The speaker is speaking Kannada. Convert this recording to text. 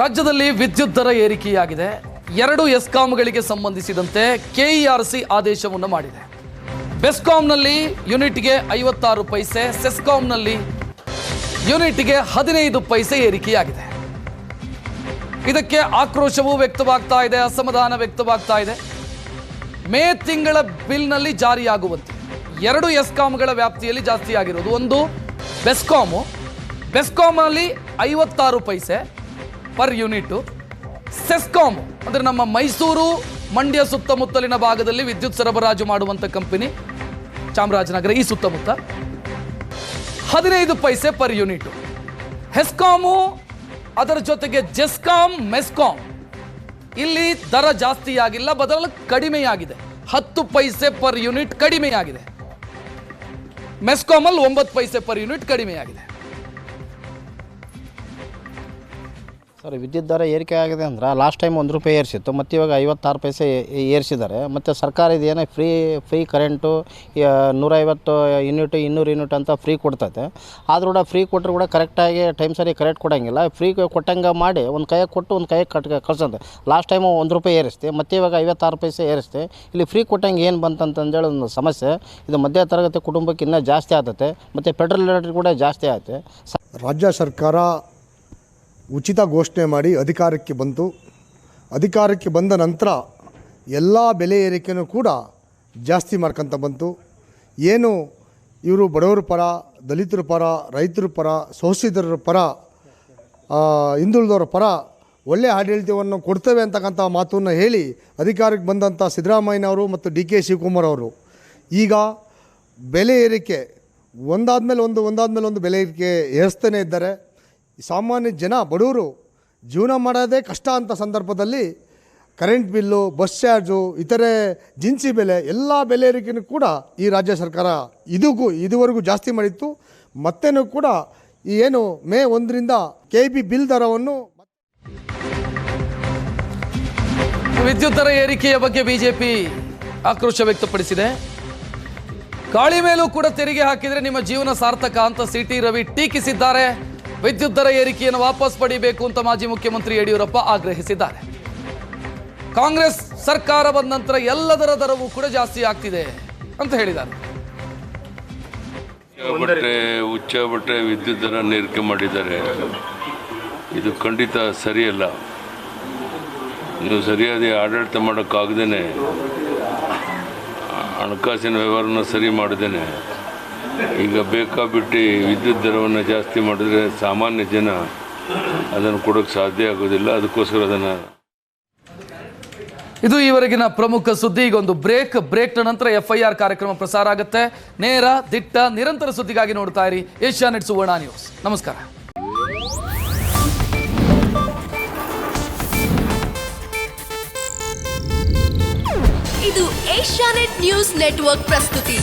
ರಾಜ್ಯದಲ್ಲಿ ವಿದ್ಯುತ್ ದರ ಏರಿಕೆಯಾಗಿದೆ. 2 ಎಸ್ಕಾಂಗಳಿಗೆ ಸಂಬಂಧಿಸಿದಂತೆ ಕೆಇಆರ್ಸಿ ಆದೇಶವನ್ನು ಮಾಡಿದೆ. ಬೆಸ್ಕಾಂನಲ್ಲಿ ಯೂನಿಟ್ಗೆ 56 ಪೈಸೆ, ಸೆಸ್ಕಾಂನಲ್ಲಿ ಯೂನಿಟ್ಗೆ 15 ಪೈಸೆ ಏರಿಕೆಯಾಗಿದೆ. ಇದಕ್ಕೆ ಆಕ್ರೋಶವೂ ವ್ಯಕ್ತವಾಗ್ತಾ ಇದೆ, ಅಸಮಾಧಾನ ವ್ಯಕ್ತವಾಗ್ತಾ ಇದೆ. ಮೇ ತಿಂಗಳ ಬಿಲ್ನಲ್ಲಿ ಜಾರಿಯಾಗುವಂತೆ 2 ಎಸ್ಕಾಂಗಳ ವ್ಯಾಪ್ತಿಯಲ್ಲಿ ಜಾಸ್ತಿ ಆಗಿರೋದು. ಒಂದು ಬೆಸ್ಕಾಮಲ್ಲಿ 56 ಪೈಸೆ ಪರ್ ಯೂನಿಟು. ಸೆಸ್ಕಾಮ್ ಅಂದರೆ ನಮ್ಮ ಮೈಸೂರು ಮಂಡ್ಯ ಸುತ್ತಮುತ್ತಲಿನ ಭಾಗದಲ್ಲಿ ವಿದ್ಯುತ್ ಸರಬರಾಜು ಮಾಡುವಂಥ ಕಂಪನಿ, ಚಾಮರಾಜನಗರ ಈ ಸುತ್ತಮುತ್ತ 15 ಪೈಸೆ ಪರ್ ಯೂನಿಟು. ಹೆಸ್ಕಾಮು ಅದರ ಜೊತೆಗೆ ಜೆಸ್ಕಾಂ, ಮೆಸ್ಕಾಂ ಇಲ್ಲಿ ದರ ಜಾಸ್ತಿಯಾಗಿಲ್ಲ, ಬದಲು ಕಡಿಮೆಯಾಗಿದೆ. 10 ಪೈಸೆ ಪರ್ ಯೂನಿಟ್ ಕಡಿಮೆಯಾಗಿದೆ. ಮೆಸ್ಕಾಮಲ್ಲಿ 9 ಪೈಸೆ ಪರ್ ಯೂನಿಟ್ ಕಡಿಮೆಯಾಗಿದೆ. ಸರ್, ವಿದ್ಯುತ್ ದರ ಏರಿಕೆ ಆಗಿದೆ ಅಂದ್ರೆ ಲಾಸ್ಟ್ ಟೈಮ್ 1 ರೂಪಾಯಿ ಏರಿಸಿತ್ತು, ಮತ್ತು ಇವಾಗ 56 ಪೈಸೆ ಏರಿಸಿದ್ದಾರೆ. ಮತ್ತು ಸರ್ಕಾರ ಇದೇನೋ ಫ್ರೀ ಕರೆಂಟು 150 ಯೂನಿಟ್ 200 ಯೂನಿಟ್ ಅಂತ ಫ್ರೀ ಕೊಡ್ತೈತೆ. ಆದರೂ ಕೂಡ ಫ್ರೀ ಕೊಟ್ಟರು ಕೂಡ ಕರೆಕ್ಟಾಗಿ ಟೈಮ್ ಸರಿ ಕರೆಕ್ಟ್ ಕೊಡೋಂಗಿಲ್ಲ. ಫ್ರೀ ಕೊಟ್ಟಂಗೆ ಮಾಡಿ ಒಂದು ಕೈಯಾಗೆ ಕೊಟ್ಟು ಒಂದು ಕೈಯಾಗೆ ಕಳ್ಸಂತೆ. ಲಾಸ್ಟ್ ಟೈಮು 1 ರೂಪಾಯಿ ಏರಿಸ್ತೆ, ಮತ್ತು ಇವಾಗ 56 ಪೈಸೆ ಏರಿಸ್ತೆ. ಇಲ್ಲಿ ಫ್ರೀ ಕೊಟ್ಟಂಗೆ ಏನು ಬಂತಂತಂದೇಳಿ ಒಂದು ಸಮಸ್ಯೆ. ಇದು ಮಧ್ಯ ತರಗತಿ ಕುಟುಂಬಕ್ಕೆ ಇನ್ನೂ ಜಾಸ್ತಿ ಆಗ್ತೈತೆ, ಮತ್ತು ಪೆಟ್ರೋಲ್ ರೇಟ್ ಕೂಡ ಜಾಸ್ತಿ ಆಗುತ್ತೆ. ರಾಜ್ಯ ಸರ್ಕಾರ ಉಚಿತ ಘೋಷಣೆ ಮಾಡಿ ಅಧಿಕಾರಕ್ಕೆ ಬಂತು. ಅಧಿಕಾರಕ್ಕೆ ಬಂದ ನಂತರ ಎಲ್ಲ ಬೆಲೆ ಏರಿಕೆಯೂ ಕೂಡ ಜಾಸ್ತಿ ಮಾಡ್ಕೊತ ಬಂತು. ಏನು ಇವರು ಬಡವರ ಪರ, ದಲಿತರ ಪರ, ರೈತರ ಪರ, ಶೋಷಿತರ ಪರ, ಹಿಂದುಳಿದವರ ಪರ ಒಳ್ಳೆಯ ಆಡಳಿತವನ್ನು ಕೊಡ್ತೇವೆ ಅಂತಕ್ಕಂಥ ಮಾತನ್ನು ಹೇಳಿ ಅಧಿಕಾರಕ್ಕೆ ಬಂದಂಥ ಸಿದ್ದರಾಮಯ್ಯನವರು ಮತ್ತು DK ಶಿವಕುಮಾರ್ ಅವರು ಈಗ ಬೆಲೆ ಏರಿಕೆ ಒಂದಾದ್ಮೇಲೆ ಒಂದು ಬೆಲೆ ಏರಿಕೆ ಏರಿಸ್ತಾನೆ ಇದ್ದಾರೆ. ಸಾಮಾನ್ಯ ಜನ ಬಡವರು ಜೀವನ ಮಾಡೋದೇ ಕಷ್ಟ ಅಂತ ಸಂದರ್ಭದಲ್ಲಿ ಕರೆಂಟ್ ಬಿಲ್ಲು, ಬಸ್ ಚಾರ್ಜು, ಇತರೆ ದಿನಸಿ ಬೆಲೆ ಎಲ್ಲ ಬೆಲೆ ಏರಿಕೆಯೂ ಕೂಡ ಈ ರಾಜ್ಯ ಸರ್ಕಾರ ಇದುವರೆಗೂ ಜಾಸ್ತಿ ಮಾಡಿತ್ತು. ಮತ್ತೇನೂ ಕೂಡ ಏನು ಮೇ 1ರಿಂದ KB ಬಿಲ್ ದರವನ್ನು ವಿದ್ಯುತ್ ದರ ಏರಿಕೆಯ ಬಗ್ಗೆ ಬಿಜೆಪಿ ಆಕ್ರೋಶ ವ್ಯಕ್ತಪಡಿಸಿದೆ. ಗಾಳಿ ಮೇಲೂ ಕೂಡ ತೆರಿಗೆ ಹಾಕಿದರೆ ನಿಮ್ಮ ಜೀವನ ಸಾರ್ಥಕ ಅಂತ CT ರವಿ ಟೀಕಿಸಿದ್ದಾರೆ. ವಿದ್ಯುತ್ ದರ ಏರಿಕೆಯನ್ನು ವಾಪಸ್ ಪಡಿಬೇಕು ಅಂತ ಮಾಜಿ ಮುಖ್ಯಮಂತ್ರಿ ಯಡಿಯೂರಪ್ಪ ಆಗ್ರಹಿಸಿದ್ದಾರೆ. ಕಾಂಗ್ರೆಸ್ ಸರ್ಕಾರ ಬಂದ ನಂತರ ಎಲ್ಲದರ ದರವೂ ಕೂಡ ಜಾಸ್ತಿ ಆಗ್ತಿದೆ ಅಂತ ಹೇಳಿದ್ದಾರೆ. ಉಚ್ಚ ವಿದ್ಯುತ್ ದರ ಏರಿಕೆ ಮಾಡಿದ್ದಾರೆ. ಇದು ಖಂಡಿತ ಸರಿಯಲ್ಲ. ನೀವು ಸರಿಯಾದ ಆಡಳಿತ ಮಾಡೋಕ್ಕಾಗದೇನೆ, ಹಣಕಾಸಿನ ವ್ಯವಹಾರನ ಸರಿ ಮಾಡದೇನೆ ಈಗ ಬೇಕಾಬಿಟ್ಟು ವಿದ್ಯುತ್ ದರವನ್ನು ಜಾಸ್ತಿ ಮಾಡಿದ್ರೆ ಸಾಮಾನ್ಯ ಜನ ಅದನ್ನು ಕೊಡೋಕ್ಕೆ ಸಾಧ್ಯ ಆಗೋದಿಲ್ಲ. ಅದಕ್ಕೋಸ್ಕರ ಅದನ್ನು ಇದು ಈವರೆಗಿನ ಪ್ರಮುಖ ಸುದ್ದಿ. ಈಗ ಒಂದು ಬ್ರೇಕ್ನ ನಂತರ FIR ಕಾರ್ಯಕ್ರಮ ಪ್ರಸಾರ ಆಗುತ್ತೆ. ನೇರ, ದಿಟ್ಟ, ನಿರಂತರ ಸುದ್ದಿಗಾಗಿ ನೋಡ್ತಾ ಇರಿ ಏಷ್ಯಾನೆಟ್ ಸುವರ್ಣ ನ್ಯೂಸ್. ನಮಸ್ಕಾರ. ಇದು ಏಷ್ಯಾನೆಟ್ ನ್ಯೂಸ್ ನೆಟ್ವರ್ಕ್ ಪ್ರಸ್ತುತಿ.